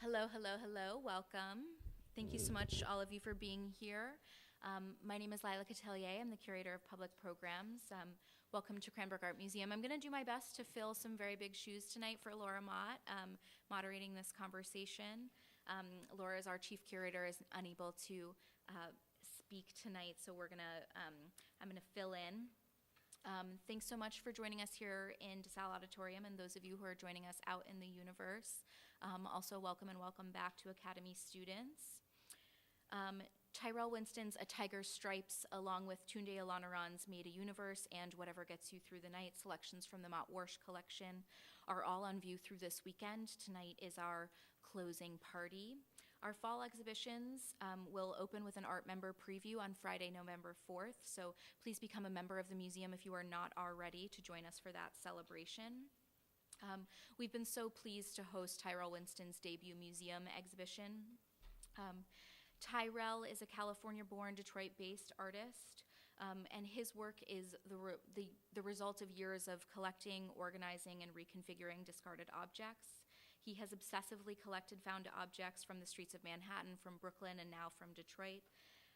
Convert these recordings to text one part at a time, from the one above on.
Hello, hello, hello. Welcome. Thank you so much, all of you, for being here. My name is Lila Catelier. I'm the Curator of Public Programs. Welcome to Cranbrook Art Museum. I'm going to do my best to fill some very big shoes tonight for Laura Mott, moderating this conversation. Laura, as our Chief Curator, is unable to speak tonight, so I'm going to fill in. Thanks so much for joining us here in DeSalle Auditorium, and those of you who are joining us out in the universe. Also, welcome and welcome back to Academy students. Tyrell Winston's A Tiger's Stripes, along with Tunde Olaniran's Made a Universe and Whatever Gets You Through the Night, selections from the Mott collection, are all on view through this weekend. Tonight is our closing party. Our fall exhibitions will open with an art member preview on Friday, November 4th, so please become a member of the museum if you are not already to join us for that celebration. We've been so pleased to host Tyrell Winston's debut museum exhibition. Tyrell is a California-born, Detroit-based artist, and his work is the result of years of collecting, organizing, and reconfiguring discarded objects. He has obsessively collected found objects from the streets of Manhattan, from Brooklyn, and now from Detroit,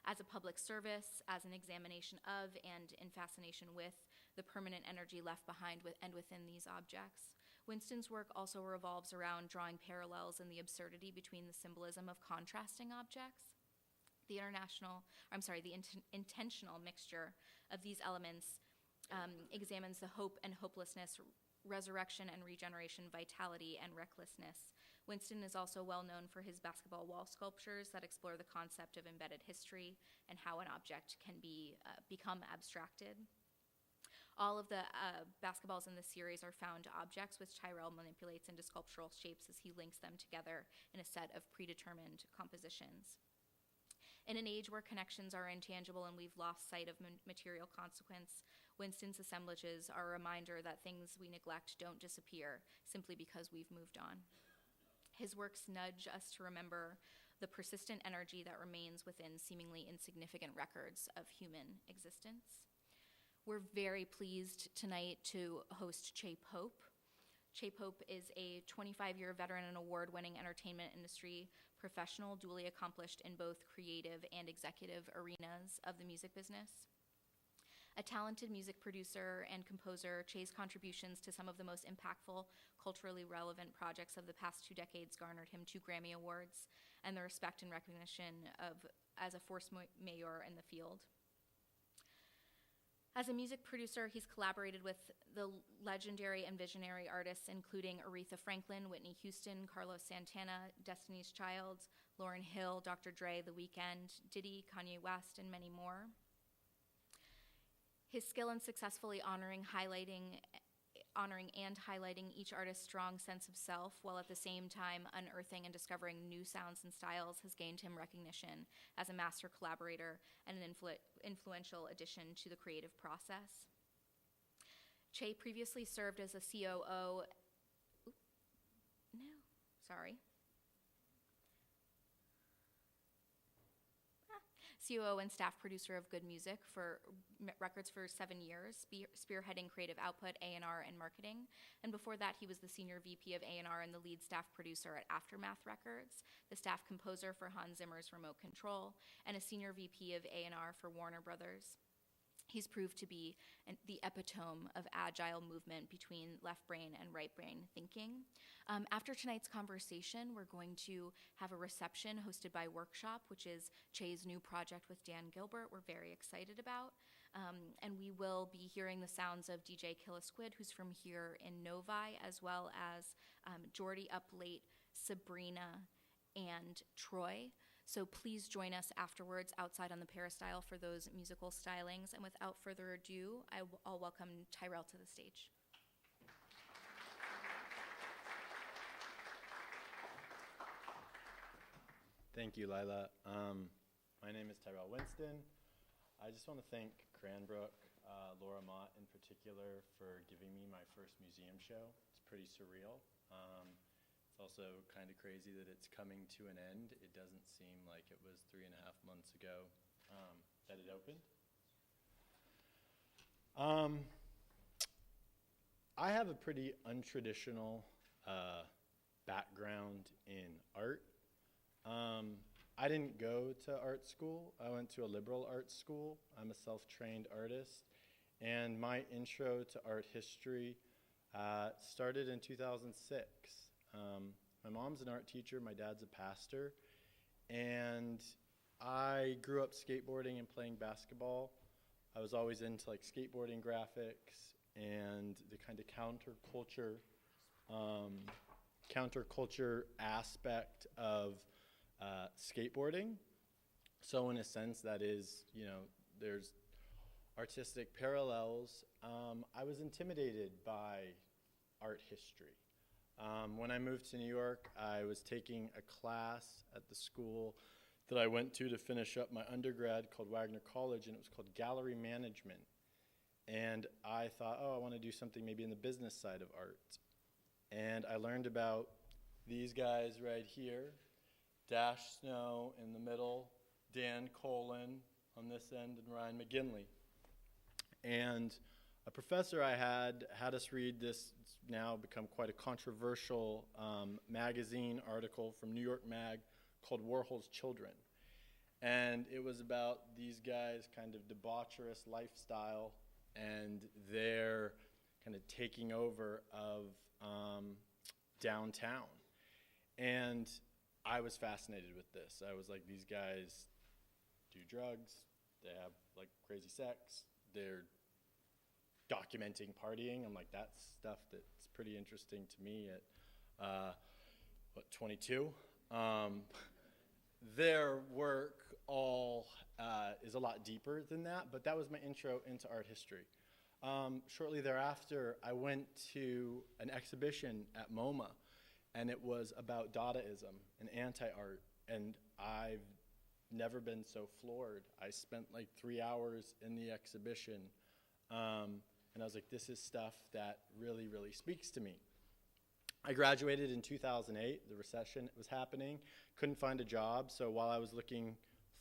as a public service, as an examination of, and in fascination with, the permanent energy left behind and within these objects. Winston's work also revolves around drawing parallels in the absurdity between the symbolism of contrasting objects. The intentional mixture of these elements examines the hope and hopelessness, resurrection and regeneration, vitality and recklessness. Winston is also well known for his basketball wall sculptures that explore the concept of embedded history and how an object can become abstracted. All of the basketballs in the series are found objects which Tyrell manipulates into sculptural shapes as he links them together in a set of predetermined compositions. In an age where connections are intangible and we've lost sight of material consequence, Winston's assemblages are a reminder that things we neglect don't disappear simply because we've moved on. His works nudge us to remember the persistent energy that remains within seemingly insignificant records of human existence. We're very pleased tonight to host Che Pope. Che Pope is a 25-year veteran and award-winning entertainment industry professional, duly accomplished in both creative and executive arenas of the music business. A talented music producer and composer, Che's contributions to some of the most impactful, culturally relevant projects of the past 2 decades garnered him 2 Grammy Awards and the respect and recognition as a force majeure in the field. As a music producer, he's collaborated with the legendary and visionary artists including Aretha Franklin, Whitney Houston, Carlos Santana, Destiny's Child, Lauryn Hill, Dr. Dre, The Weeknd, Diddy, Kanye West, and many more. His skill in successfully honoring and highlighting each artist's strong sense of self, while at the same time unearthing and discovering new sounds and styles, has gained him recognition as a master collaborator and an influential addition to the creative process. Che previously served as a COO and staff producer of Good Music for Records for 7 years, spearheading creative output, A&R, and marketing. And before that, he was the senior VP of A&R and the lead staff producer at Aftermath Records, the staff composer for Hans Zimmer's Remote Control, and a senior VP of A&R for Warner Brothers. He's proved to be the epitome of agile movement between left brain and right brain thinking. After tonight's conversation, we're going to have a reception hosted by Workshop, which is Che's new project with Dan Gilbert we're very excited about. And we will be hearing the sounds of DJ Killisquid, who's from here in Novi, as well as Jordy Up Late, Sabrina, and Troy. So please join us afterwards outside on the peristyle for those musical stylings. And without further ado, I'll welcome Tyrell to the stage. Thank you, Lila. My name is Tyrell Winston. I just want to thank Cranbrook, Laura Mott in particular, for giving me my first museum show. It's pretty surreal. It's also kind of crazy that it's coming to an end. It doesn't seem like it was 3.5 months ago that it opened. I have a pretty untraditional background in art. I didn't go to art school. I went to a liberal arts school. I'm a self-trained artist. And my intro to art history started in 2006. My mom's an art teacher. My dad's a pastor. And I grew up skateboarding and playing basketball. I was always into like skateboarding graphics and the kind of counterculture aspect of skateboarding. So in a sense, that is, there's artistic parallels. I was intimidated by art history. When I moved to New York, I was taking a class at the school that I went to finish up my undergrad called Wagner College, and it was called Gallery Management. And I thought, I want to do something maybe in the business side of art. And I learned about these guys right here, Dash Snow in the middle, Dan Colin on this end, and Ryan McGinley. And a professor I had us read this, it's now become quite a controversial magazine article from New York Mag called Warhol's Children. And it was about these guys' kind of debaucherous lifestyle and their kind of taking over of downtown. And I was fascinated with this. I was like, these guys do drugs, they have like crazy sex, they're documenting partying. I'm like, that's stuff that's pretty interesting to me at 22. Their work all is a lot deeper than that, but that was my intro into art history. Shortly thereafter, I went to an exhibition at MoMA, and it was about Dadaism and anti-art, and I've never been so floored. I spent like 3 hours in the exhibition, and I was like, this is stuff that really, really speaks to me. I graduated in 2008. The recession was happening. Couldn't find a job, so while I was looking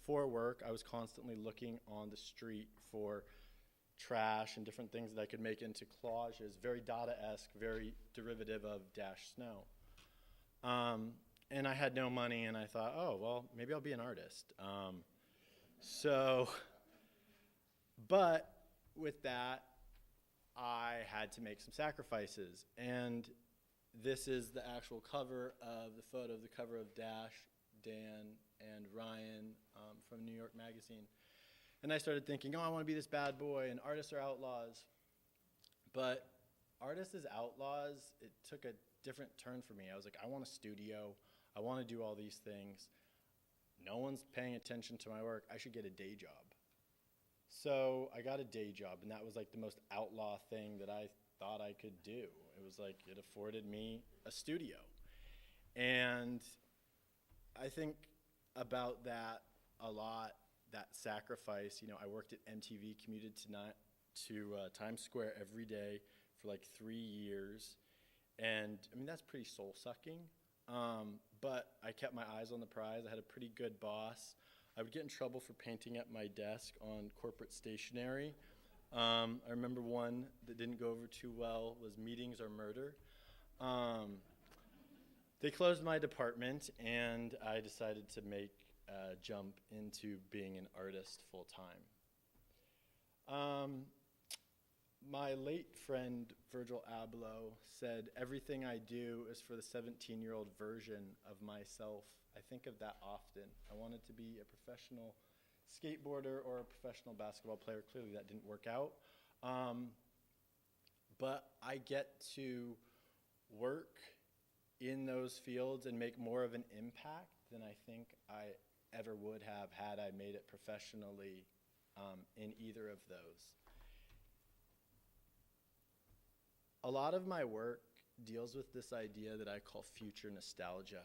for work, I was constantly looking on the street for trash and different things that I could make into collages, very Dada-esque, very derivative of Dash Snow. And I had no money, and I thought, well, maybe I'll be an artist. But with that, I had to make some sacrifices. And this is the actual cover of the photo, the cover of Dash, Dan, and Ryan from New York Magazine. And I started thinking, I want to be this bad boy, and artists are outlaws. But artists as outlaws, it took a different turn for me. I was like, I want a studio. I want to do all these things. No one's paying attention to my work. I should get a day job. So I got a day job, and that was like the most outlaw thing that I thought I could do. It was like it afforded me a studio. And I think about that a lot, that sacrifice. I worked at MTV, commuted to Times Square every day for like 3 years. And I mean, that's pretty soul-sucking. But I kept my eyes on the prize. I had a pretty good boss. I would get in trouble for painting at my desk on corporate stationery. I remember one that didn't go over too well was meetings or murder. They closed my department, and I decided to make a jump into being an artist full-time. My late friend Virgil Abloh said, everything I do is for the 17-year-old version of myself. I think of that often. I wanted to be a professional skateboarder or a professional basketball player. Clearly that didn't work out. But I get to work in those fields and make more of an impact than I think I ever would have had I made it professionally in either of those. A lot of my work deals with this idea that I call future nostalgia.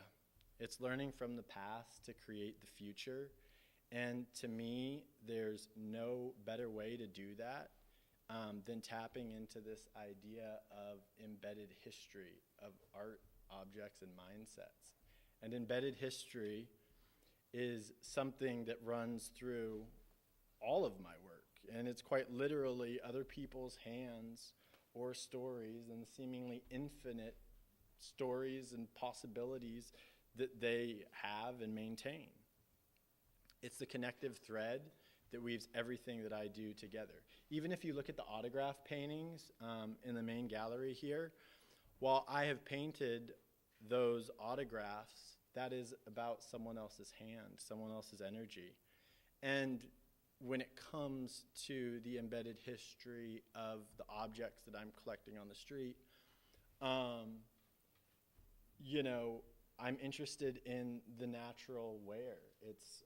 It's learning from the past to create the future. And to me, there's no better way to do that than tapping into this idea of embedded history of art, objects, and mindsets. And embedded history is something that runs through all of my work. And it's quite literally other people's hands or stories and the seemingly infinite stories and possibilities that they have and maintain. It's the connective thread that weaves everything that I do together. Even if you look at the autograph paintings in the main gallery here, while I have painted those autographs, that is about someone else's hand, someone else's energy. And when it comes to the embedded history of the objects that I'm collecting on the street, I'm interested in the natural wear. It's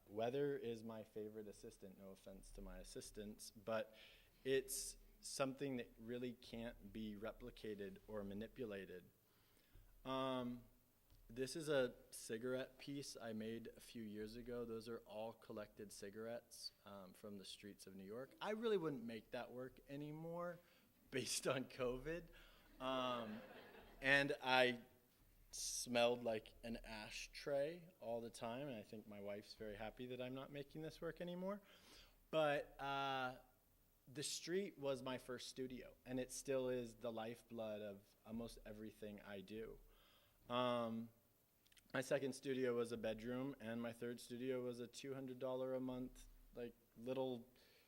weather is my favorite assistant. No offense to my assistants, but it's something that really can't be replicated or manipulated. This is a cigarette piece I made a few years ago. Those are all collected cigarettes from the streets of New York. I really wouldn't make that work anymore based on COVID. And I smelled like an ashtray all the time, and I think my wife's very happy that I'm not making this work anymore. But the street was my first studio, and it still is the lifeblood of almost everything I do. My second studio was a bedroom, and my third studio was a $200 a month, like, little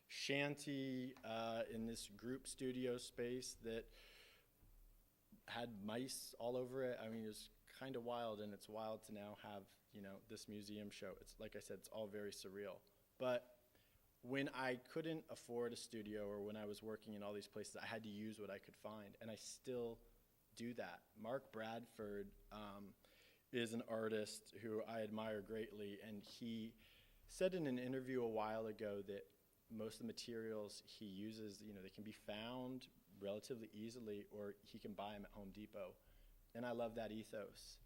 shanty in this group studio space that had mice all over it. I mean, it was kind of wild, and it's wild to now have, this museum show. It's, like I said, it's all very surreal. But when I couldn't afford a studio, or when I was working in all these places, I had to use what I could find, and I still do that. Mark Bradford is an artist who I admire greatly, and he said in an interview a while ago that most of the materials he uses, they can be found relatively easily, or he can buy them at Home Depot. And I love that ethos.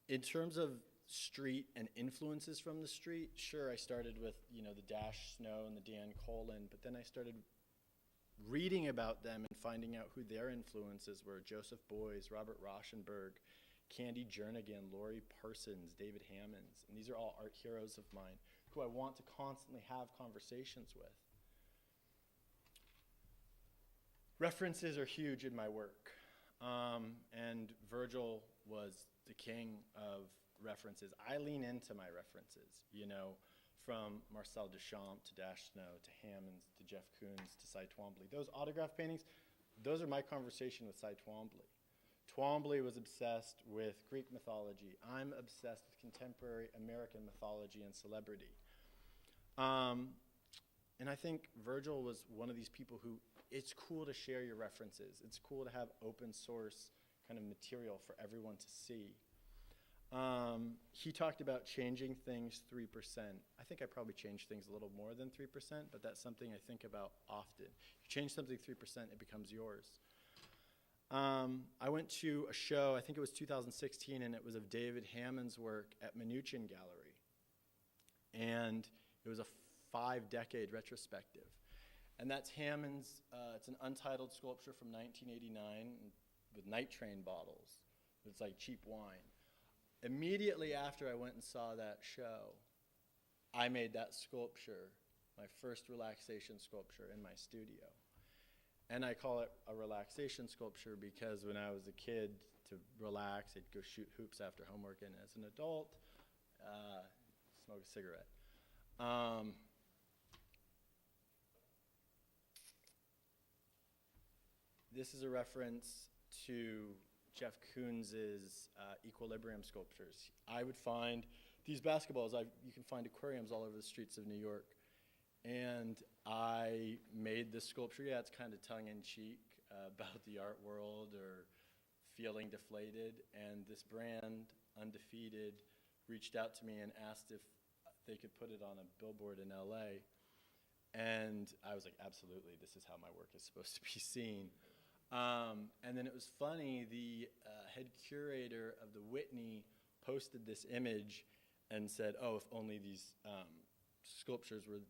In terms of street and influences from the street, sure, I started with, the Dash Snow and the Dan Colin, but then I started reading about them and finding out who their influences were. Joseph Beuys, Robert Rauschenberg, Candy Jernigan, Laurie Parsons, David Hammonds. And these are all art heroes of mine who I want to constantly have conversations with. References are huge in my work. And Virgil was the king of references. I lean into my references, from Marcel Duchamp to Dash Snow to Hammonds to Jeff Koons to Cy Twombly. Those autograph paintings, those are my conversation with Cy Twombly. Twombly was obsessed with Greek mythology. I'm obsessed with contemporary American mythology and celebrity. And I think Virgil was one of these people who, it's cool to share your references. It's cool to have open source kind of material for everyone to see. He talked about changing things 3%. I think I probably changed things a little more than 3%, but that's something I think about often. You change something 3%, it becomes yours. I went to a show, I think it was 2016, and it was of David Hammond's work at Mnuchin Gallery. And it was a 5-decade retrospective. And that's Hammond's, it's an untitled sculpture from 1989 with night train bottles. It's like cheap wine. Immediately after I went and saw that show, I made that sculpture, my first relaxation sculpture in my studio. And I call it a relaxation sculpture because when I was a kid, to relax, I'd go shoot hoops after homework, and as an adult, smoke a cigarette. This is a reference to Jeff Koons's equilibrium sculptures. I would find these basketballs, you can find aquariums all over the streets of New York. And I made this sculpture. Yeah, it's kind of tongue-in-cheek about the art world or feeling deflated. And this brand, Undefeated, reached out to me and asked if they could put it on a billboard in LA. And I was like, absolutely, this is how my work is supposed to be seen. And then it was funny, the head curator of the Whitney posted this image and said, oh, if only these sculptures were,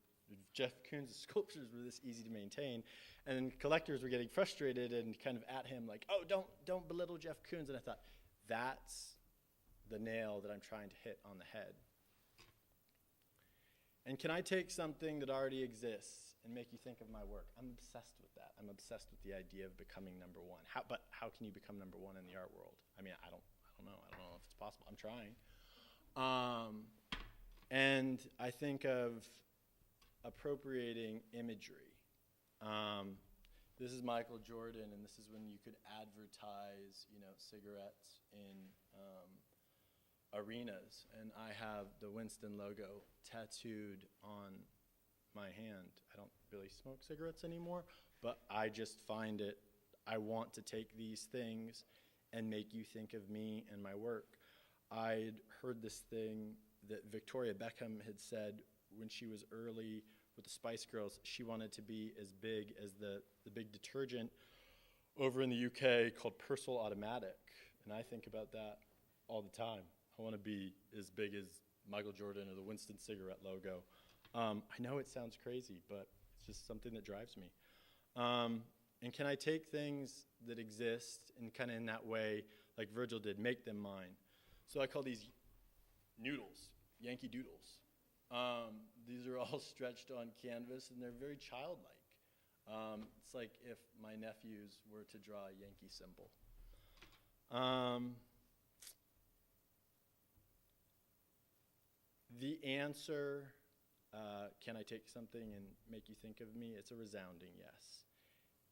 Jeff Koons' sculptures were this easy to maintain. And then collectors were getting frustrated and kind of at him like, oh, don't belittle Jeff Koons. And I thought, that's the nail that I'm trying to hit on the head. And can I take something that already exists and make you think of my work? I'm obsessed with that. I'm obsessed with the idea of becoming number one. But how can you become number one in the art world? I mean, I don't know. I don't know if it's possible. I'm trying. And I think of appropriating imagery. This is Michael Jordan, and this is when you could advertise, cigarettes in arenas. And I have the Winston logo tattooed on my hand. I don't really smoke cigarettes anymore, but I just find it, I want to take these things and make you think of me and my work. I'd heard this thing that Victoria Beckham had said when she was early with the Spice Girls. She wanted to be as big as the big detergent over in the UK called Persil Automatic. And I think about that all the time. I want to be as big as Michael Jordan or the Winston cigarette logo. I know it sounds crazy, but it's just something that drives me. And can I take things that exist and kind of in that way, like Virgil did, make them mine? So I call these noodles, Yankee Doodles. These are all stretched on canvas, and they're very childlike. It's like if my nephews were to draw a Yankee symbol. The answer, can I take something and make you think of me? It's a resounding yes.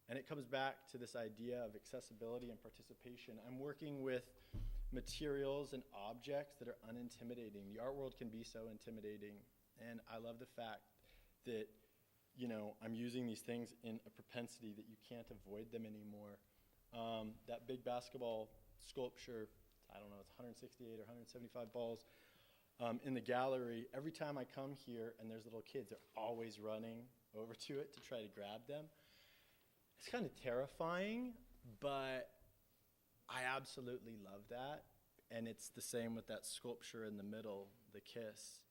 And it comes back to this idea of accessibility and participation. I'm working with materials and objects that are unintimidating. The art world can be so intimidating, and I love the fact that, I'm using these things in a propensity that you can't avoid them anymore. That big basketball sculpture, I don't know, it's 168 or 175 balls, in the gallery. Every time I come here and there's little kids, they're always running over to it to try to grab them. It's kind of terrifying, but I absolutely love that. And it's the same with that sculpture in the middle, the kiss.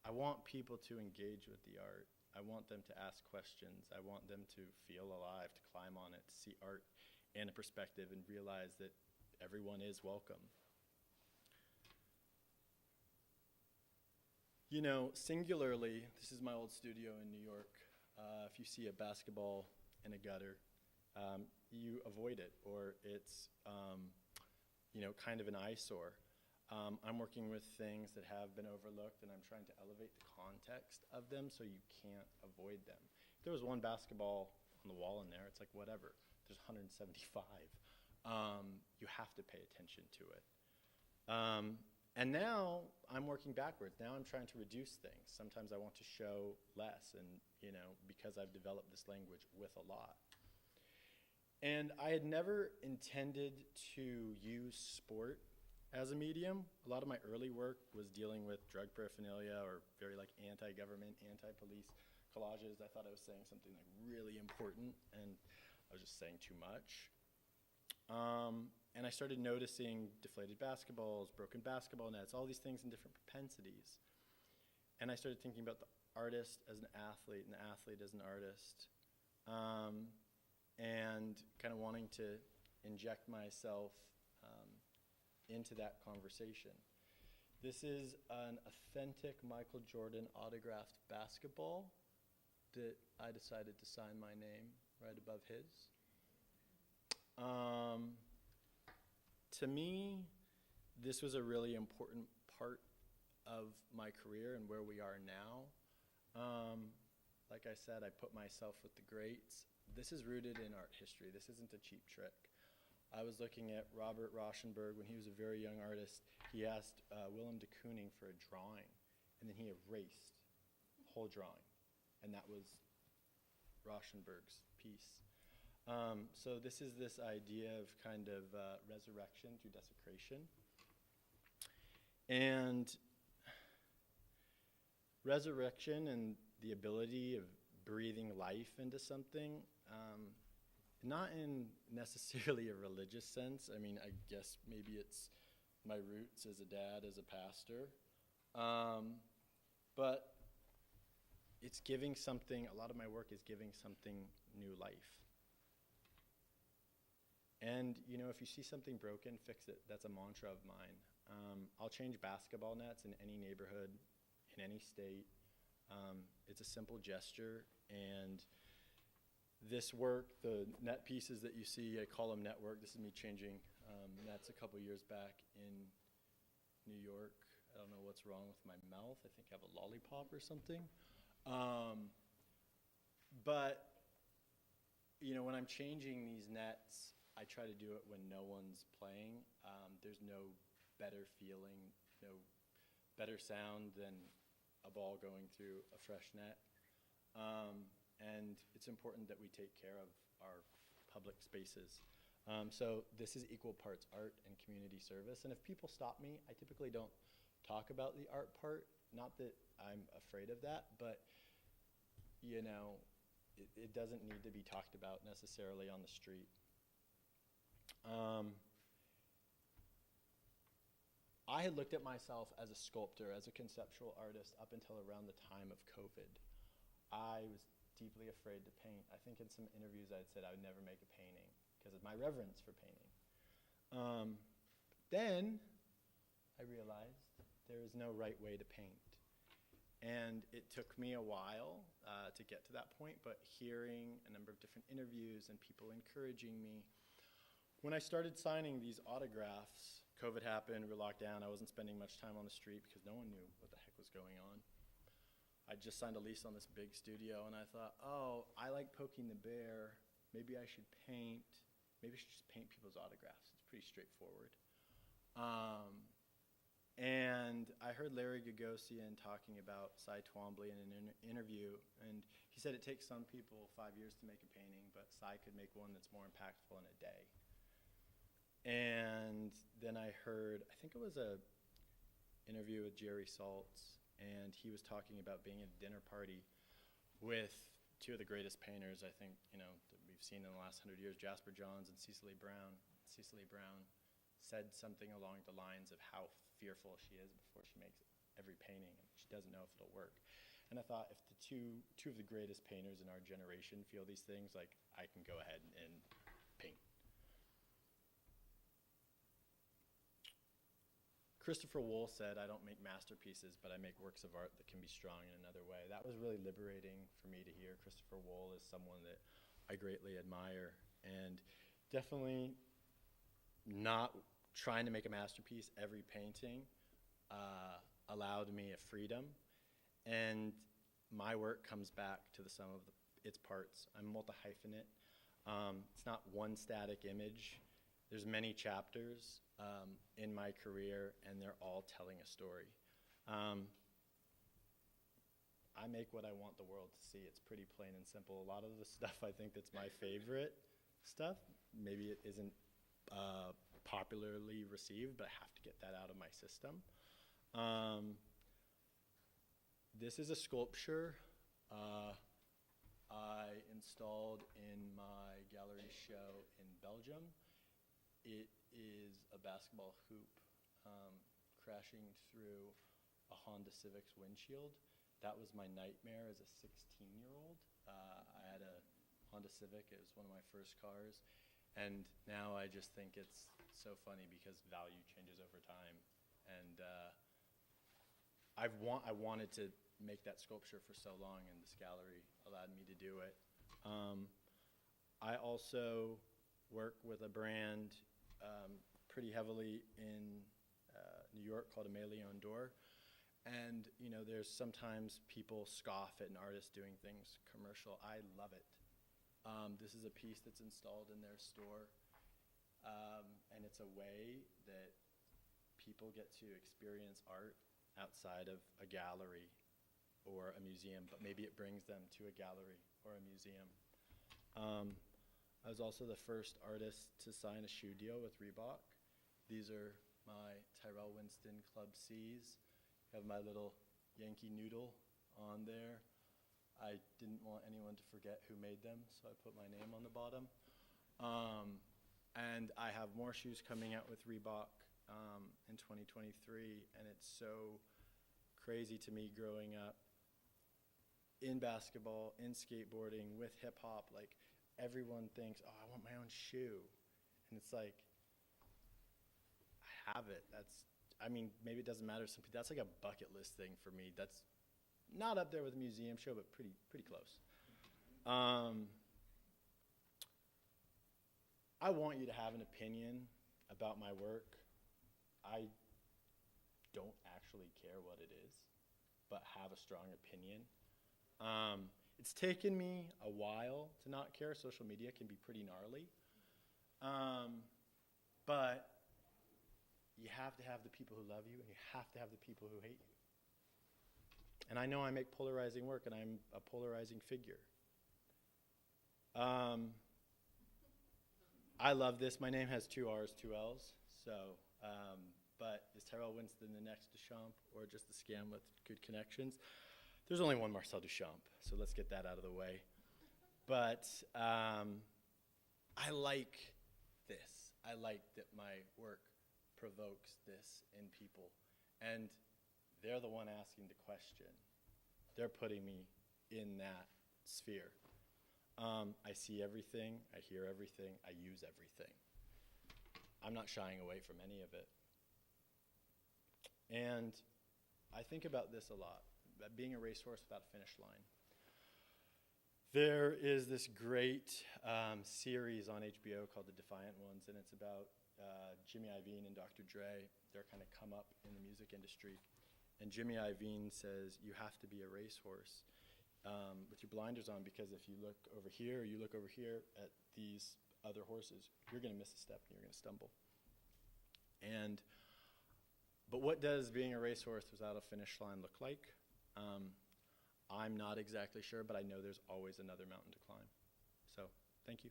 I want people to engage with the art. I want them to ask questions. I want them to feel alive, to climb on it, to see art in a perspective and realize that everyone is welcome. Singularly, this is my old studio in New York. If you see a basketball in a gutter, you avoid it, or it's, kind of an eyesore. I'm working with things that have been overlooked, and I'm trying to elevate the context of them so you can't avoid them. If there was one basketball on the wall in there, it's like, whatever. There's 175. You have to pay attention to it. And now I'm working backwards. Now I'm trying to reduce things. Sometimes I want to show less, and, because I've developed this language with a lot. And I had never intended to use sport as a medium. A lot of my early work was dealing with drug paraphernalia or very anti-government, anti-police collages. I thought I was saying something really important, and I was just saying too much. And I started noticing deflated basketballs, broken basketball nets, all these things in different propensities. And I started thinking about the artist as an athlete and the athlete as an artist. And kind of wanting to inject myself into that conversation. This is an authentic Michael Jordan autographed basketball that I decided to sign my name right above his. To me, this was a really important part of my career and where we are now. Like I said, I put myself with the greats. This is rooted in art history. This isn't a cheap trick. I was looking at Robert Rauschenberg when he was a very young artist. He asked Willem de Kooning for a drawing, and then he erased the whole drawing, and that was Rauschenberg's piece. So this is this idea of kind of resurrection through desecration. And resurrection and the ability of breathing life into something, not in necessarily a religious sense. I mean, I guess maybe it's my roots as a dad, as a pastor. But it's giving something, a lot of my work is giving something new life. And, if you see something broken, fix it. That's a mantra of mine. I'll change basketball nets in any neighborhood, in any state. It's a simple gesture, and this work, the net pieces that you see, I call them network. This is me changing nets a couple years back in New York. I don't know what's wrong with my mouth. I think I have a lollipop or something. But, you know, when I'm changing these nets, I try to do it when no one's playing. There's no better feeling, no better sound than a ball going through a fresh net. And it's important that we take care of our public spaces. So this is equal parts art and community service. And if people stop me, I typically don't talk about the art part. Not that I'm afraid of that, but, you know, it doesn't need to be talked about necessarily on the street. I had looked at myself as a sculptor, as a conceptual artist, up until around the time of COVID. I was deeply afraid to paint. I think in some interviews I'd said I would never make a painting because of my reverence for painting. Then I realized there is no right way to paint. And it took me a while to get to that point, but hearing a number of different interviews and people encouraging me, when I started signing these autographs, COVID happened, we were locked down, I wasn't spending much time on the street because no one knew what the heck was going on. I just signed a lease on this big studio, and I thought, oh, I like poking the bear, maybe I should paint, maybe I should just paint people's autographs. It's pretty straightforward. And I heard Larry Gagosian talking about Cy Twombly in an interview, and he said it takes some people 5 years to make a painting, but Cy could make one that's more impactful in a day. And then I heard, I think it was a interview with Jerry Saltz, and he was talking about being at a dinner party with two of the greatest painters, I think, you know, that we've seen in the last 100 years, Jasper Johns and Cecily Brown. Cecily Brown said something along the lines of how fearful she is before she makes every painting, and she doesn't know if it'll work. And I thought, if the two of the greatest painters in our generation feel these things, like, I can go ahead and paint. Christopher Wool said, I don't make masterpieces, but I make works of art that can be strong in another way. That was really liberating for me to hear. Christopher Wool is someone that I greatly admire, and definitely not trying to make a masterpiece. Every painting allowed me a freedom, and my work comes back to the sum of its parts. I'm multi-hyphenate. It's not one static image. There's many chapters in my career, and they're all telling a story. I make what I want the world to see. It's pretty plain and simple. A lot of the stuff I think that's my favorite stuff, maybe it isn't popularly received, but I have to get that out of my system. This is a sculpture I installed in my gallery show in Belgium. It is a basketball hoop crashing through a Honda Civic's windshield. That was my nightmare as a 16-year-old. I had a Honda Civic. It was one of my first cars. And now I just think it's so funny because value changes over time. And I wanted to make that sculpture for so long, and this gallery allowed me to do it. I also work with a brand pretty heavily in New York called Amélie d'Or. And, you know, there's sometimes people scoff at an artist doing things commercial. I love it. This is a piece that's installed in their store, and it's a way that people get to experience art outside of a gallery or a museum, but maybe it brings them to a gallery or a museum. I was also the first artist to sign a shoe deal with Reebok. These are my Tyrell Winston Club C's. I have my little Yankee noodle on there. I didn't want anyone to forget who made them, so I put my name on the bottom. And I have more shoes coming out with Reebok in 2023, and it's so crazy to me growing up in basketball, in skateboarding, with hip-hop. Like, everyone thinks, oh, I want my own shoe. And it's like, I have it. Maybe it doesn't matter to some people. That's like a bucket list thing for me. That's not up there with a museum show, but pretty close. I want you to have an opinion about my work. I don't actually care what it is, but have a strong opinion. It's taken me a while to not care. Social media can be pretty gnarly. But you have to have the people who love you, and you have to have the people who hate you. And I know I make polarizing work, and I'm a polarizing figure. I love this. My name has 2 R's, 2 L's. So, but is Tyrell Winston the next Duchamp, or just a scam with good connections? There's only one Marcel Duchamp, so let's get that out of the way. But I like this. I like that my work provokes this in people. And they're the one asking the question. They're putting me in that sphere. I see everything, I hear everything, I use everything. I'm not shying away from any of it. And I think about this a lot, about being a racehorse without a finish line. There is this great series on HBO called The Defiant Ones, and it's about Jimmy Iovine and Dr. Dre. They're kind of come up in the music industry. And Jimmy Iovine says, you have to be a racehorse with your blinders on, because if you look over here or you look over here at these other horses, you're going to miss a step and you're going to stumble. But what does being a racehorse without a finish line look like? I'm not exactly sure, but I know there's always another mountain to climb. So, thank you.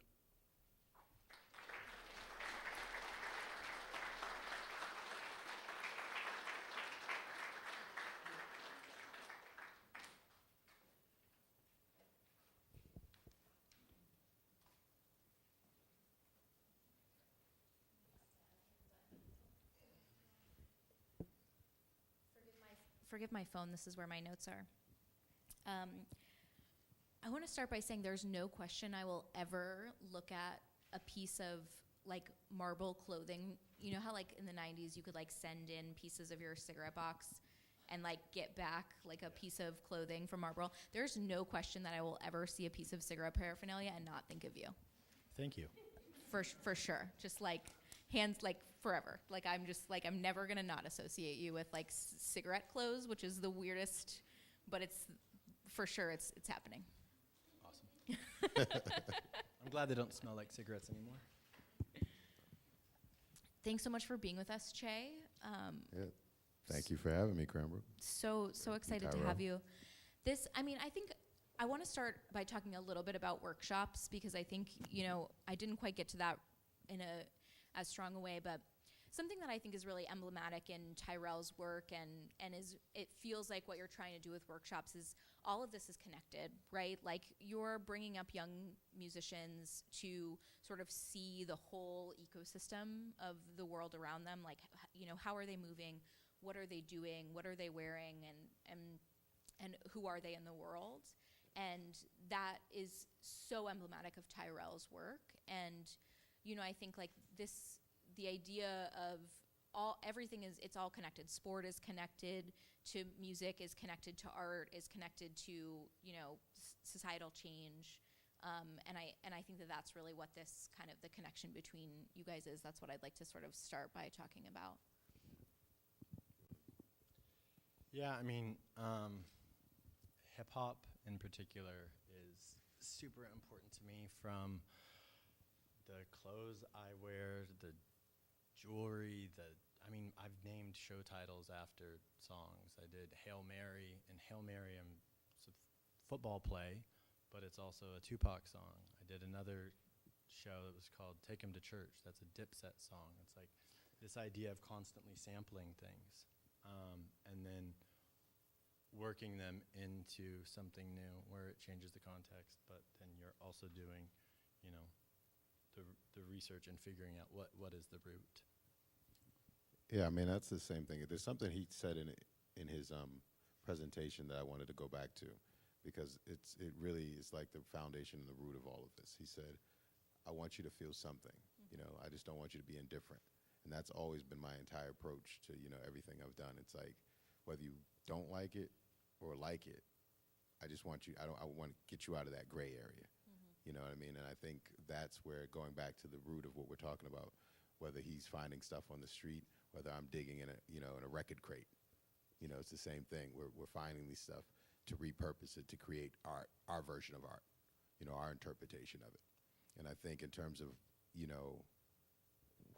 Forgive my phone, this is where my notes are. I want to start by saying there's no question I will ever look at a piece of like marble clothing. You know how like in the 90s you could like send in pieces of your cigarette box and like get back like a piece of clothing from Marlboro? There's no question that I will ever see a piece of cigarette paraphernalia and not think of you. Thank you. For sure. Just like hands like forever. Like I'm just like I'm never gonna not associate you with like cigarette clothes, which is the weirdest, but it's for sure it's happening. Awesome. I'm glad they don't smell like cigarettes anymore. Thanks so much for being with us, Che. Yeah. Thank you for having me, Cranbrook. So excited to have you. I think I want to start by talking a little bit about workshops, because I think, I didn't quite get to that in as strong a way, but something that I think is really emblematic in Tyrell's work and it feels like what you're trying to do with workshops is all of this is connected, right? Like you're bringing up young musicians to sort of see the whole ecosystem of the world around them. Like, how are they moving? What are they doing? What are they wearing? And who are they in the world? And that is so emblematic of Tyrell's work. And, I think like the idea of everything it's all connected. Sport is connected to music, is connected to art, is connected to, societal change. And I think that that's really what this kind of the connection between you guys is. That's what I'd like to sort of start by talking about. Yeah, hip-hop in particular is super important to me, from the clothes I wear, the jewelry, I've named show titles after songs. I did Hail Mary, and Hail Mary it's a football play, but it's also a Tupac song. I did another show that was called Take 'Em to Church. That's a Dipset song. It's like this idea of constantly sampling things. And then working them into something new where it changes the context, but then you're also doing, the research and figuring out what is the root. Yeah, that's the same thing. There's something he said in his presentation that I wanted to go back to, because it really is like the foundation and the root of all of this. He said, I want you to feel something. Mm-hmm. I just don't want you to be indifferent. And that's always been my entire approach to, everything I've done. It's like, whether you don't like it or like it, I just want you, I want to get you out of that gray area. You know what I mean? And I think that's where, going back to the root of what we're talking about, whether he's finding stuff on the street, whether I'm digging in a record crate, it's the same thing. We're finding these stuff to repurpose it, to create art, our version of art, our interpretation of it. And I think in terms of,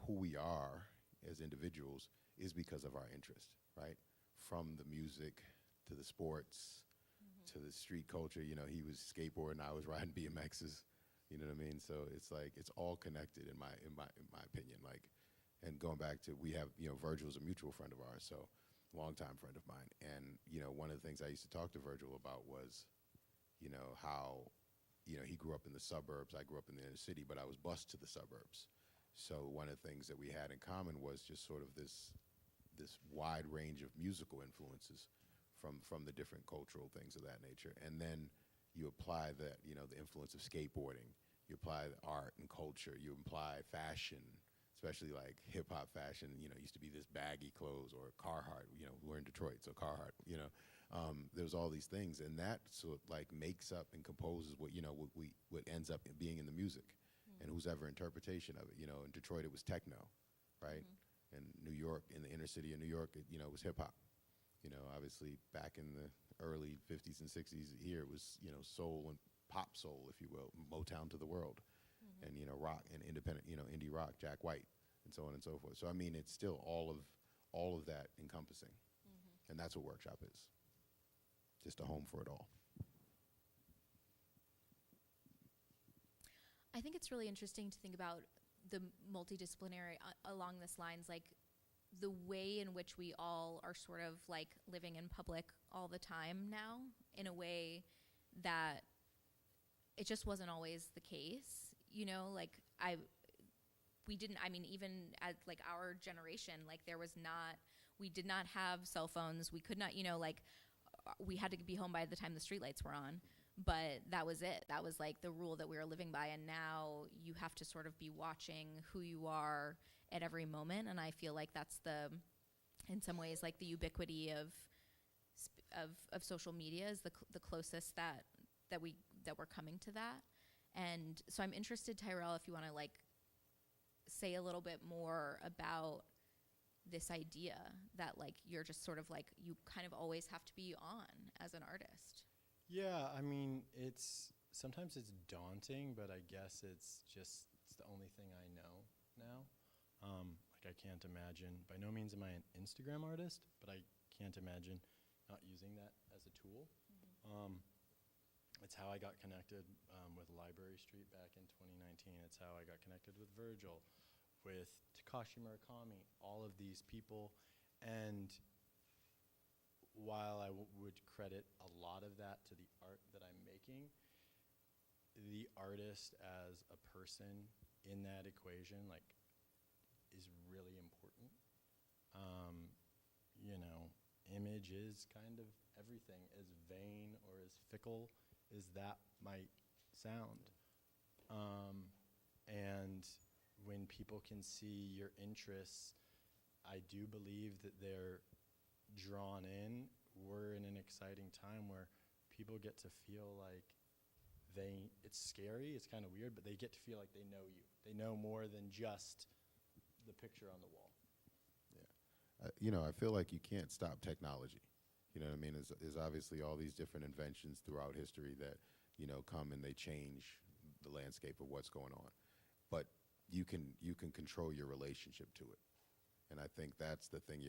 who we are as individuals is because of our interest, right? From the music to the sports to the street culture. He was skateboarding, I was riding BMXs. You know what I mean? So it's like it's all connected in my opinion. Like, and going back to, we have Virgil's a mutual friend of ours, so longtime friend of mine. And one of the things I used to talk to Virgil about was how he grew up in the suburbs. I grew up in the inner city, but I was bused to the suburbs. So one of the things that we had in common was just sort of this wide range of musical influences from the different cultural things of that nature. And then you apply that, the influence of skateboarding, you apply the art and culture, you apply fashion, especially like hip hop fashion, used to be this baggy clothes, or Carhartt, we're in Detroit, so Carhartt, there's all these things, and that sort of like makes up and composes what ends up being in the music, and whose ever interpretation of it. In Detroit it was techno, right? In New York, in the inner city of New York, it was hip hop. Obviously back in the early 50s and 60s here, it was, soul and pop soul, if you will, Motown to the world, and, rock and independent, indie rock, Jack White, and so on and so forth. So, I mean, it's still all of that encompassing, and that's what Workshop is, just a home for it all. I think it's really interesting to think about the multidisciplinary along this lines, like the way in which we all are sort of like living in public all the time now, in a way that it just wasn't always the case, like even at like our generation, like we did not have cell phones. We could not, we had to be home by the time the streetlights were on, but that was it. That was like the rule that we were living by. And now you have to sort of be watching who you are at every moment. And I feel like that's in some ways, like the ubiquity of social media is the closest that we're coming to that. And so I'm interested, Tyrell, if you want to like say a little bit more about this idea that like you're just sort of like you kind of always have to be on as an artist. Yeah, I mean, sometimes it's daunting, but I guess it's the only thing I know now. Like I can't imagine, by no means am I an Instagram artist, but I can't imagine not using that as a tool. It's how I got connected with Library Street back in 2019. It's how I got connected with Virgil, with Takashi Murakami, all of these people. And while I would credit a lot of that to the art that I'm making, the artist as a person in that equation, like, is really important. Image is kind of everything, as vain or as fickle as that might sound. And when people can see your interests, I do believe that they're drawn in. We're in an exciting time where people get to feel like it's scary, it's kind of weird, but they get to feel like they know you. They know more than just the picture on the wall. I feel like you can't stop technology. You know what I mean? There's obviously all these different inventions throughout history that, come and they change the landscape of what's going on. But you can control your relationship to it. And I think that's the thing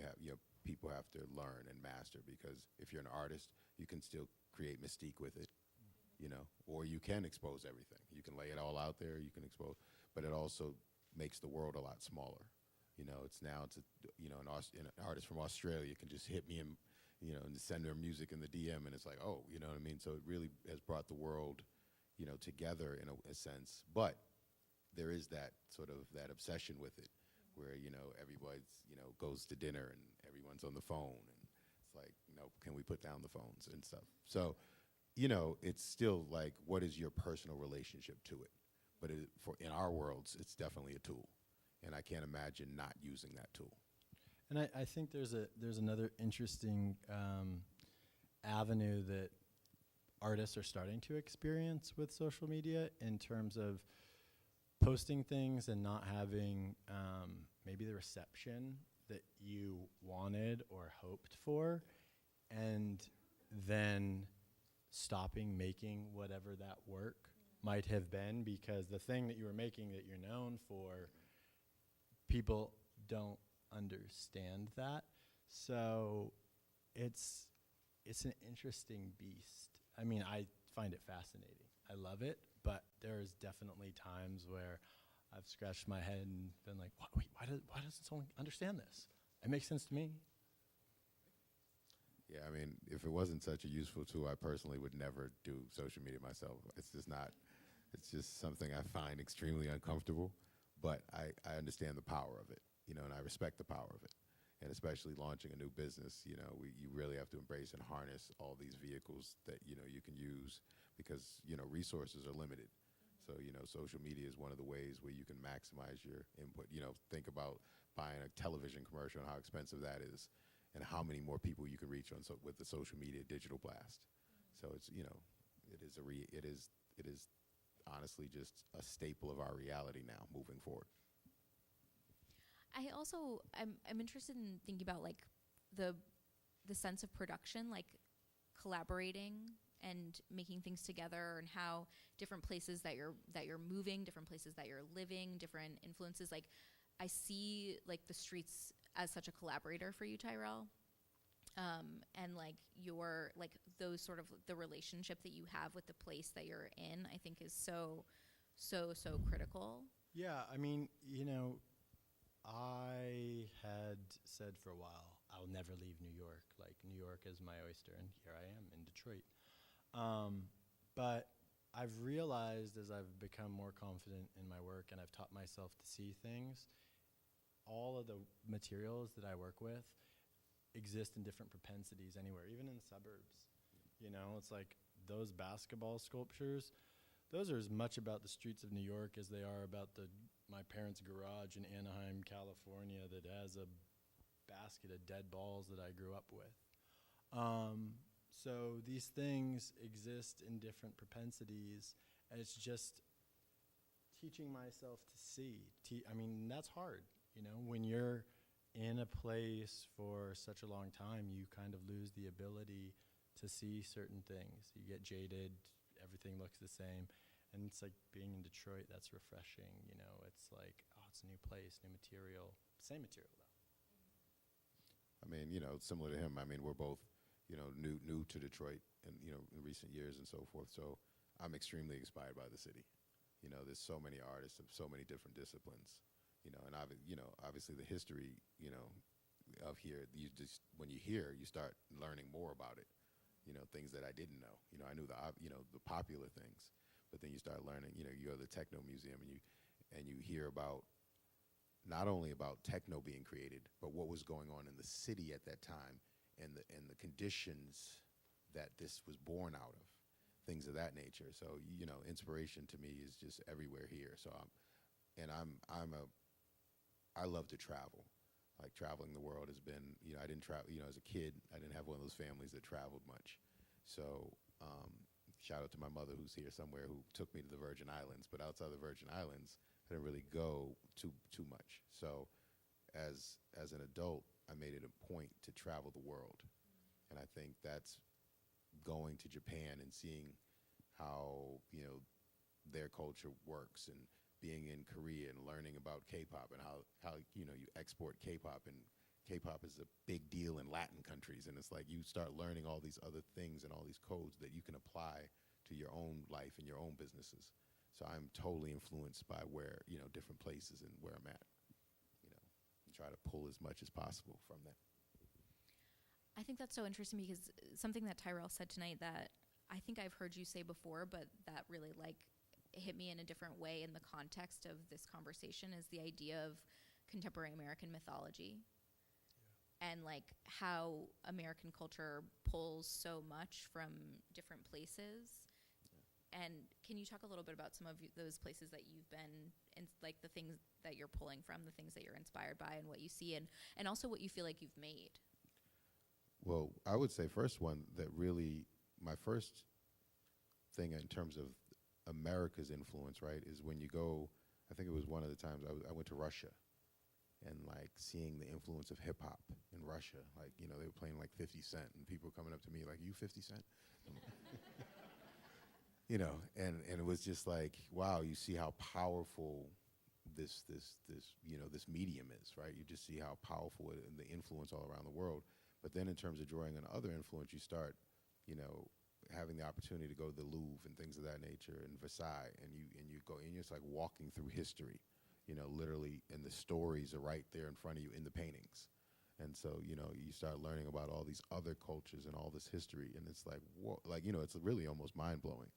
people have to learn and master, because if you're an artist, you can still create mystique with it, or you can expose everything. You can lay it all out there, you can expose, but it also makes the world a lot smaller. An artist from Australia can just hit me and send their music in the DM, and it's like, oh, you know what I mean? So it really has brought the world, together in a sense. But there is that sort of that obsession with it, where everybody's goes to dinner and everyone's on the phone, and it's like, can we put down the phones and stuff? So, it's still like, what is your personal relationship to it? But in our worlds, it's definitely a tool, and I can't imagine not using that tool. And I think there's another interesting avenue that artists are starting to experience with social media in terms of posting things and not having maybe the reception that you wanted or hoped for, and then stopping making whatever that work might have been, because the thing that you were making that you're known for, people don't understand that. So it's an interesting beast. I mean, I find it fascinating. I love it, but there's definitely times where I've scratched my head and been like, wait, why doesn't someone understand this? It makes sense to me. Yeah, I mean, if it wasn't such a useful tool, I personally would never do social media myself. It's just not, it's just something I find extremely uncomfortable, but I understand the power of it, you know, and I respect the power of it. And especially launching a new business, you know, you really have to embrace and harness all these vehicles that, you know, you can use, because, you know, resources are limited. So, you know, social media is one of the ways where you can maximize your input. You know, think about buying a television commercial and how expensive that is, and how many more people you can reach on with the social media digital blast. So it's, you know, it is honestly just a staple of our reality now moving forward. I also, I'm interested in thinking about like the sense of production, like collaborating and making things together, and how different places that you're moving, different places that you're living, different influences. Like I see like the streets as such a collaborator for you, Tyrell. And like your, like those sort of the relationship that you have with the place that you're in, I think is so critical. Yeah, I mean, you know, I had said for a while, I'll never leave New York. Like, New York is my oyster, and here I am in Detroit. But I've realized as I've become more confident in my work and I've taught myself to see things, all of the materials that I work with exist in different propensities anywhere, even in suburbs. You know, it's like those basketball sculptures, those are as much about the streets of New York as they are about my parents' garage in Anaheim, California, that has a basket of dead balls that I grew up with. So these things exist in different propensities, and it's just teaching myself to see. I mean, that's hard, you know, when you're in a place for such a long time, you kind of lose the ability to see certain things. You get jaded, everything looks the same. And it's like being in Detroit, that's refreshing, you know. It's like, oh, it's a new place, new material. Same material, though. I mean, you know, similar to him, I mean, we're both, you know, new to Detroit and, you know, in recent years and so forth. So I'm extremely inspired by the city. You know, there's so many artists of so many different disciplines, you know, and obviously the history, you know, of here, you just, when you hear, you start learning more about it, you know, things that I didn't know. You know, I knew the popular things. But then you start learning, you know, you go to the techno museum and you hear about not only about techno being created, but what was going on in the city at that time, and the conditions that this was born out of, things of that nature. So, you know, inspiration to me is just everywhere here. So I love to travel. Like, traveling the world has been, you know, I didn't travel, you know, as a kid, I didn't have one of those families that traveled much. So, shout out to my mother who's here somewhere, who took me to the Virgin Islands. But outside the Virgin Islands, I didn't really go too much. So as an adult, I made it a point to travel the world. And I think that's going to Japan and seeing how, you know, their culture works, and being in Korea and learning about K-pop, and how you know, you export K-pop, and K-pop is a big deal in Latin countries, and it's like you start learning all these other things and all these codes that you can apply to your own life and your own businesses. So I'm totally influenced by where, you know, different places and where I'm at, you know, and try to pull as much as possible from that. I think that's so interesting, because something that Tyrell said tonight that I think I've heard you say before, but that really like hit me in a different way in the context of this conversation, is the idea of contemporary American mythology. And like how American culture pulls so much from different places. Yeah. And can you talk a little bit about some of those places that you've been, and like the things that you're pulling from, the things that you're inspired by, and what you see, and also what you feel like you've made? Well, I would say first one that really, my first thing in terms of America's influence, right, is when you go, I think it was one of the times I went to Russia, and like seeing the influence of hip hop in Russia, like, you know, they were playing like 50 Cent, and people were coming up to me like, "You 50 Cent?" You know, and it was just like, wow, you see how powerful this you know, this medium is, right? You just see how powerful it and the influence all around the world. But then in terms of drawing on other influence, you start, you know, having the opportunity to go to the Louvre and things of that nature, and Versailles, and you go, and it's like walking through history, you know, literally, and the stories are right there in front of you in the paintings. And so, you know, you start learning about all these other cultures and all this history, and it's like, whoa, like, you know, it's really almost mind-blowing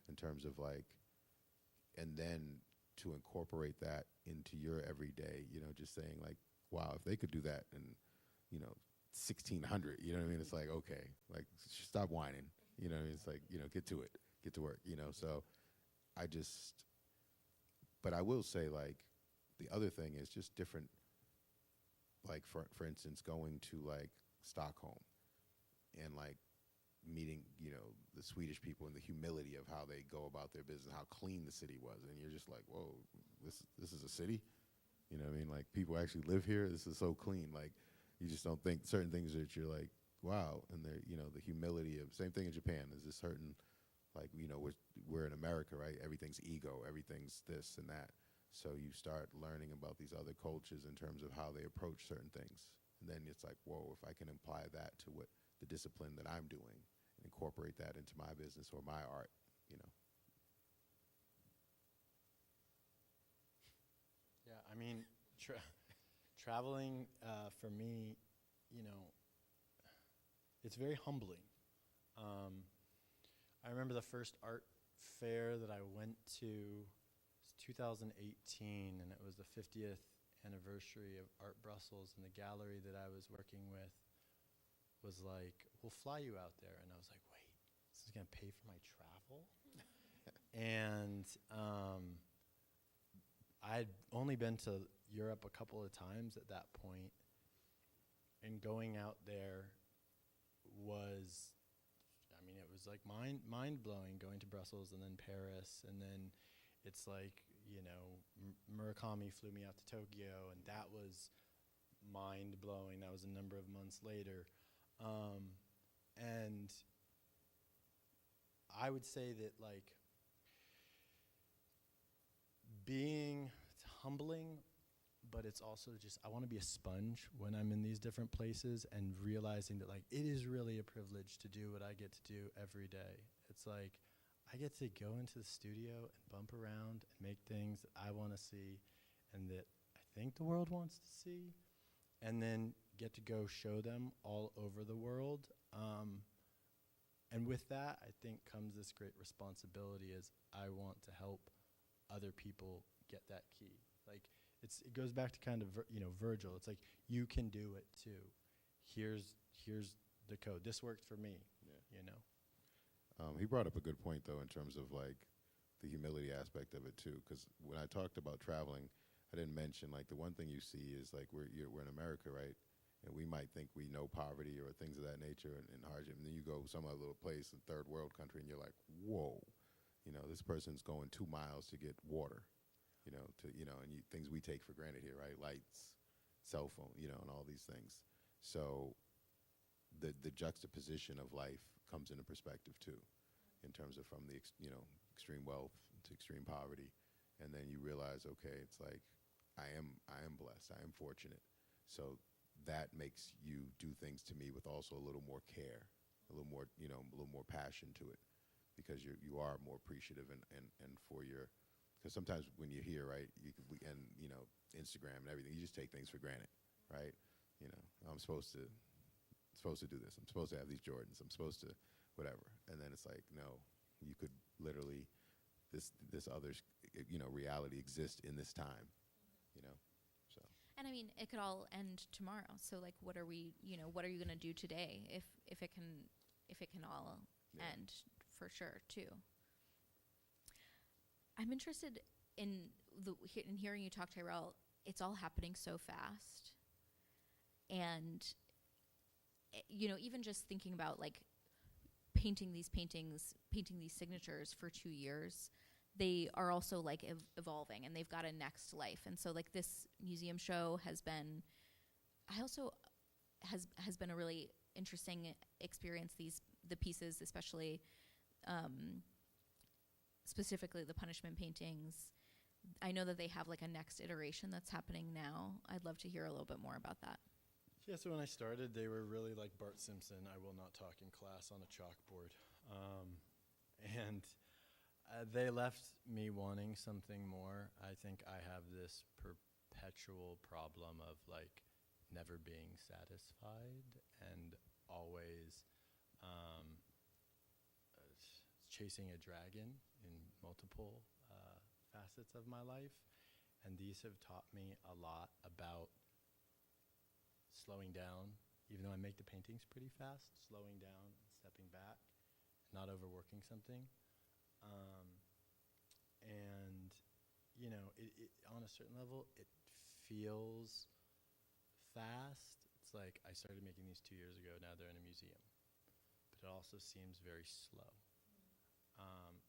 in terms of like, and then to incorporate that into your everyday, you know, just saying like, wow, if they could do that in, you know, 1600, you know what I mean? It's like, okay, like, stop whining, you know, it's like, you know, get to it, get to work, you know. So but I will say, like, the other thing is just different, like, for instance, going to like Stockholm and like meeting, you know, the Swedish people and the humility of how they go about their business, how clean the city was, and you're just like, whoa, this is a city, you know what I mean? Like, people actually live here. This is so clean. Like, you just don't think certain things that you're like, wow, and they're, you know, the humility of, same thing in Japan. There's this certain, like, you know, we're in America, right? Everything's ego, everything's this and that. So you start learning about these other cultures in terms of how they approach certain things, and then it's like, whoa, if I can apply that to what the discipline that I'm doing, and incorporate that into my business or my art, you know. Yeah, I mean, traveling for me, you know, it's very humbling. I remember the first art fair that I went to was 2018, and it was the 50th anniversary of Art Brussels, and the gallery that I was working with was like, "We'll fly you out there," and I was like, "Wait, this is gonna pay for my travel?" And I'd only been to Europe a couple of times at that point, and going out there was, I mean, it was like mind-blowing, going to Brussels and then Paris, and then it's like, you know, Murakami flew me out to Tokyo, and that was mind-blowing. That was a number of months later. And I would say that, like, it's humbling, but it's also just, I want to be a sponge when I'm in these different places, and realizing that, like, it is really a privilege to do what I get to do every day. It's like, I get to go into the studio and bump around and make things that I want to see and that I think the world wants to see, and then get to go show them all over the world. And with that, I think, comes this great responsibility, as I want to help other people get that key. Like, it goes back to kind of, Virgil. It's like, you can do it too. Here's the code. This worked for me, you know. He brought up a good point, though, in terms of, like, the humility aspect of it, too, because when I talked about traveling, I didn't mention, like, the one thing you see is, like, we're in America, right? And we might think we know poverty or things of that nature and hardship, and then you go some other little place, a third world country, and you're like, whoa, you know, this person's going 2 miles to get water, and things we take for granted here, right? Lights, cell phone, and all these things. So the juxtaposition of life comes into perspective too, in terms of from the extreme wealth to extreme poverty, and then you realize, okay, it's like I am blessed, I am fortunate. So that makes you do things to me with also a little more care, a little more passion to it, because you are more appreciative and for your, because sometimes when you're here, right, Instagram and everything, you just take things for granted, right? I'm supposed to do this. I'm supposed to have these Jordans. I'm supposed to whatever. And then it's like, no, you could literally, this other's, reality exists in this time, so. And I mean, it could all end tomorrow. So like, what are you going to do today if it can all end, for sure too. I'm interested in hearing you talk, Tyrell. It's all happening so fast. And even just thinking about, like, painting these signatures for 2 years, they are also like evolving, and they've got a next life. And so like this museum show has been a really interesting experience. The pieces, especially specifically the punishment paintings, I know that they have like a next iteration that's happening now. I'd love to hear a little bit more about that. Yeah, so when I started, they were really like Bart Simpson, I will not talk in class on a chalkboard. And they left me wanting something more. I think I have this perpetual problem of like never being satisfied and always chasing a dragon in multiple facets of my life. And these have taught me a lot about slowing down, even though I make the paintings pretty fast, slowing down, stepping back, not overworking something. And, you know, it on a certain level, it feels fast. It's like I started making these 2 years ago, now they're in a museum. But it also seems very slow.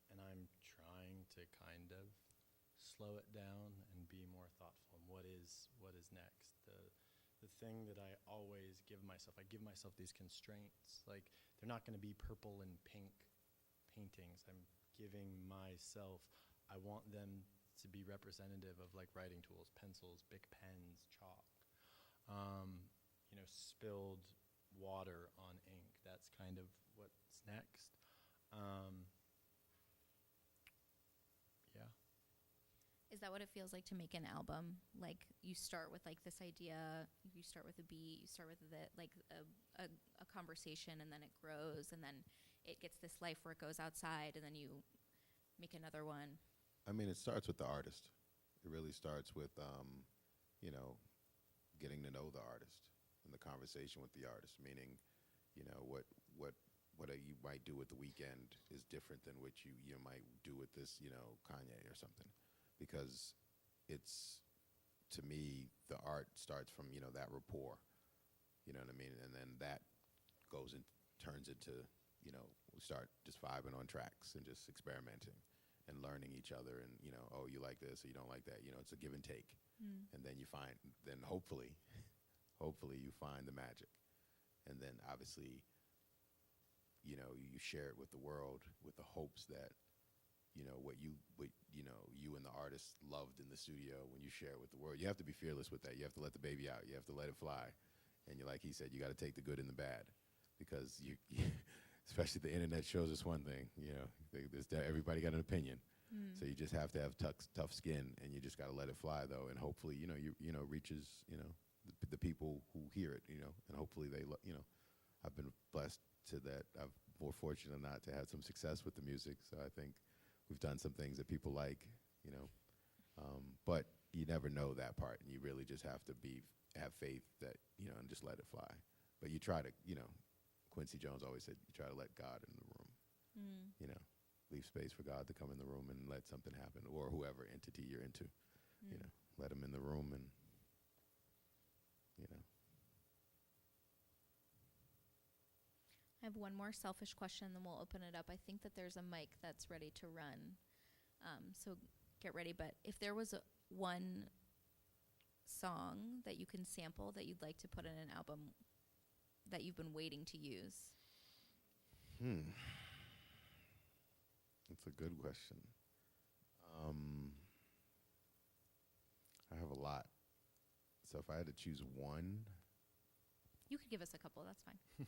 And I'm trying to kind of slow it down and be more thoughtful. What is next? The thing that I always give myself, I give myself these constraints. Like, they're not going to be purple and pink paintings. I'm giving myself, I want them to be representative of like writing tools, pencils, big pens, chalk. You know, spilled water on ink. That's kind of what's next. Yeah. Is that what it feels like to make an album? Like you start with like this idea, you start with a beat, you start with a conversation, and then it grows, and then it gets this life where it goes outside, and then you make another one. I mean, it starts with the artist. It really starts with, you know, getting to know the artist and the conversation with the artist, meaning, you know, what you might do with The Weeknd is different than what you might do with this, you know, Kanye or something. Because it's, to me, the art starts from, you know, that rapport, you know what I mean? And then that goes and turns into, you know, we start just vibing on tracks and just experimenting and learning each other, and, you know, oh, you like this or you don't like that. You know, it's a give and take. And then hopefully you find the magic. And then obviously, you know, you share it with the world with the hopes that, you know, what you and the artist loved in the studio, when you share it with the world, you have to be fearless with that. You have to let the baby out. You have to let it fly. And like he said, you got to take the good and the bad, because especially the internet shows us one thing, you know, everybody got an opinion. So you just have to have tough skin, and you just got to let it fly, though. And hopefully, you know, reaches, you know, the people who hear it, you know, and hopefully they, you know, I've been blessed to that. I'm more fortunate not to have some success with the music. So I think we've done some things that people like, you know, but you never know that part, and you really just have to have faith that, you know, and just let it fly. But you try to, you know, Quincy Jones always said, you try to let God in the room, you know, leave space for God to come in the room and let something happen, or whoever entity you're into, you know, let him in the room, and, you know. I have one more selfish question, then we'll open it up. I think that there's a mic that's ready to run, so get ready. But if there was one song that you can sample that you'd like to put in an album that you've been waiting to use? That's a good question. I have a lot. So if I had to choose one, You could give us a couple, that's fine.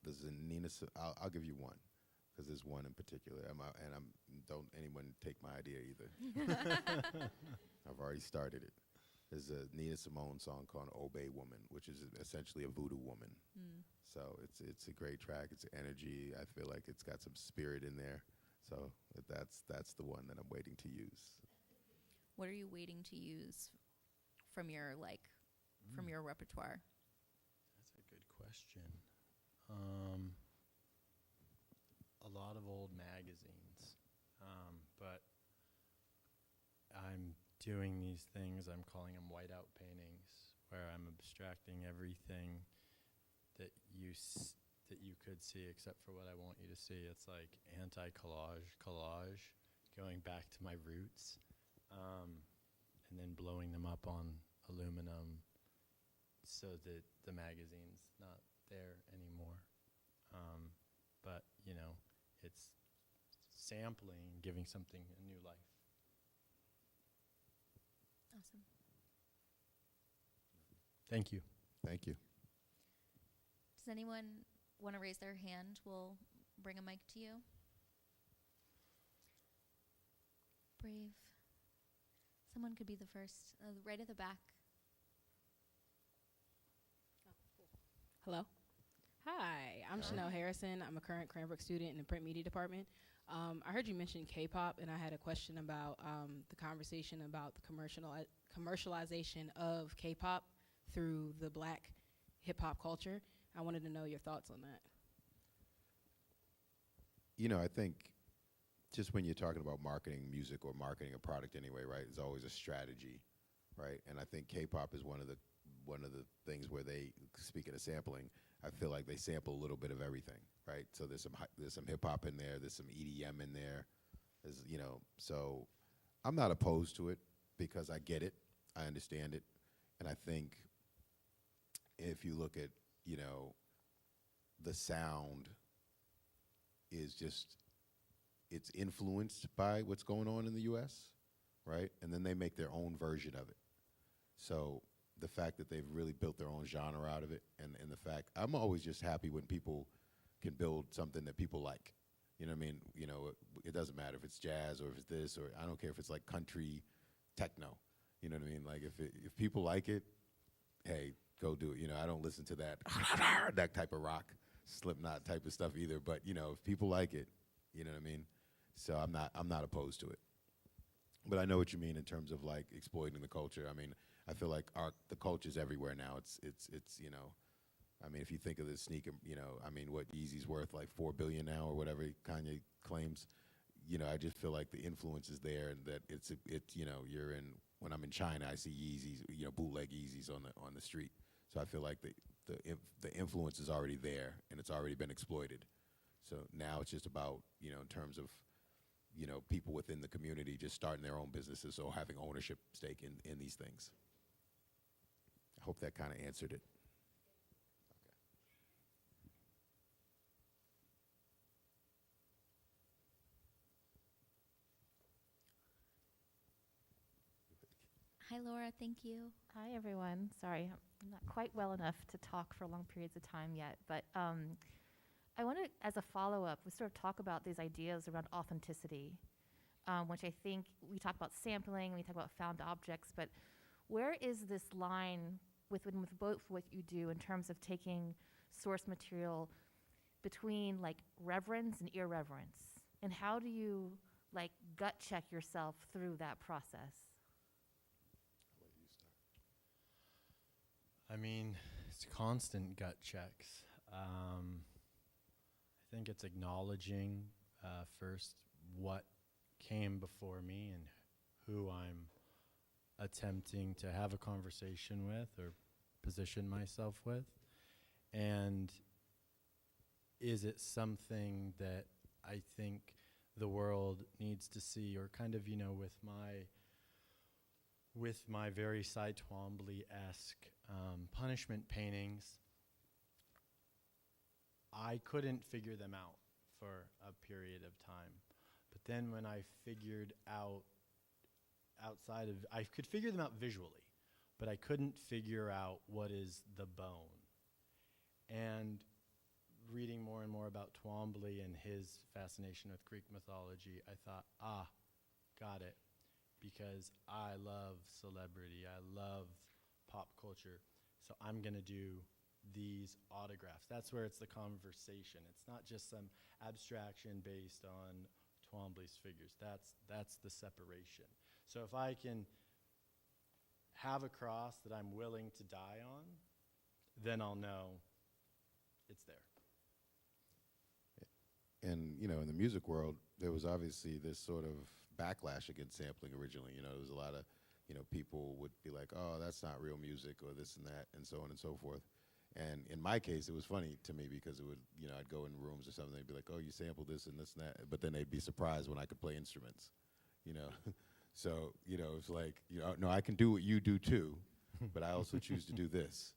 there's a I'll give you one, because there's one in particular. Don't anyone take my idea either. I've already started it. There's a Nina Simone song called "Obey Woman," which is essentially a voodoo woman. So it's a great track. It's energy. I feel like it's got some spirit in there. So that's the one that I'm waiting to use. What are you waiting to use from your from your repertoire? That's a good question. A lot of old magazines, but I'm doing these things, I'm calling them whiteout paintings, where I'm abstracting everything that you could see, except for what I want you to see. It's like collage, going back to my roots, and then blowing them up on aluminum so that the magazine's not there anymore. But, it's sampling, giving something a new life. Awesome. Thank you. Thank you. Does anyone want to raise their hand? We'll bring a mic to you. Brave. Someone could be the first. Right at the back. Hello. Hi, I'm Chanel Harrison. I'm a current Cranbrook student in the print media department. I heard you mention K-pop, and I had a question about the conversation about the commercialization of K-pop through the Black hip-hop culture. I wanted to know your thoughts on that. I think just when you're talking about marketing music or marketing a product anyway, right, it's always a strategy, right? And I think K-pop is one of the things where they, speaking of sampling, I feel like they sample a little bit of everything, right? So there's some hip hop in there, there's some EDM in there, so I'm not opposed to it because I get it, I understand it, and I think if you look at, the sound is just, it's influenced by what's going on in the U.S., right? And then they make their own version of it. So the fact that they've really built their own genre out of it, and the fact, I'm always just happy when people can build something that people like. You know what I mean? It doesn't matter if it's jazz or if it's this, or I don't care if it's like country, techno. You know what I mean? Like if people like it, hey, go do it. I don't listen to that that type of rock, Slipknot type of stuff either. But if people like it, you know what I mean? So I'm not opposed to it. But I know what you mean in terms of like exploiting the culture. I mean, I feel like the culture's everywhere now. It's I mean, if you think of the sneaker, I mean, what Yeezy's worth, like $4 billion now or whatever Kanye claims. I just feel like the influence is there, and that it's you're in. When I'm in China, I see Yeezys, bootleg Yeezys on the street. So I feel like the influence is already there, and it's already been exploited. So now it's just about, in terms of, people within the community just starting their own businesses or having ownership stake in these things. I hope that kind of answered it. Hi, Laura. Thank you. Hi, everyone. Sorry, I'm not quite well enough to talk for long periods of time yet, but I want to, as a follow-up, we sort of talk about these ideas around authenticity, which I think we talk about sampling, we talk about found objects, but where is this line with both what you do in terms of taking source material between like reverence and irreverence? And how do you like gut check yourself through that process? I mean, it's constant gut checks. I think it's acknowledging first what came before me and who I'm attempting to have a conversation with or position myself with. And is it something that I think the world needs to see, or kind of, with my very Cy Twombly-esque punishment paintings, I couldn't figure them out for a period of time. But then when I figured out I could figure them out visually, but I couldn't figure out what is the bone. And reading more and more about Twombly and his fascination with Greek mythology, I thought, got it. Because I love celebrity, I love pop culture, so I'm going to do these autographs. That's where it's the conversation. It's not just some abstraction based on Twombly's figures. That's the separation. So if I can have a cross that I'm willing to die on, then I'll know it's there. And, in the music world, there was obviously this sort of backlash against sampling originally. There was a lot of, people would be like, oh, that's not real music, or this and that, and so on and so forth. And in my case, it was funny to me because it would, you know, I'd go in rooms or something, they'd be like, oh, you sampled this and this and that. But then they'd be surprised when I could play instruments, you know. So, you know, it's like, you know, no, I can do what you do too, but I also choose to do this.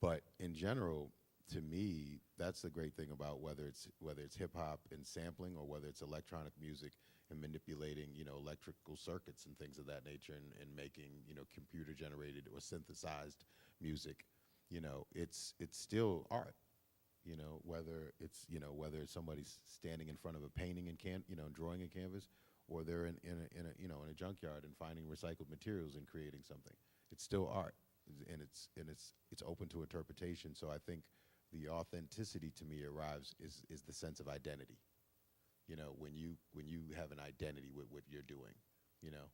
But in general, to me, that's the great thing about whether it's hip hop and sampling or whether it's electronic music and manipulating, you know, electrical circuits and things of that nature and making, you know, computer generated or synthesized music. You know, it's still art. You know, whether it's somebody's standing in front of a painting and drawing a canvas, or they're in a junkyard and finding recycled materials and creating something. It's still art, and it's open to interpretation. So I think the authenticity to me arrives is the sense of identity. You know, when you have an identity with what you're doing, you know,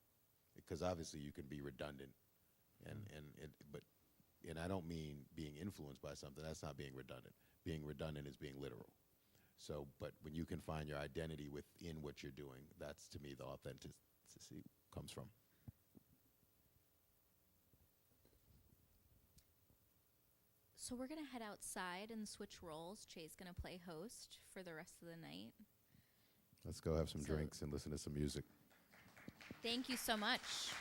because obviously you can be redundant, and I don't mean being influenced by something. That's not being redundant. Being redundant is being literal. So, but when you can find your identity within what you're doing, that's, to me, the authenticity comes from. So we're going to head outside and switch roles. Jay's going to play host for the rest of the night. Let's go have some drinks and listen to some music. Thank you so much.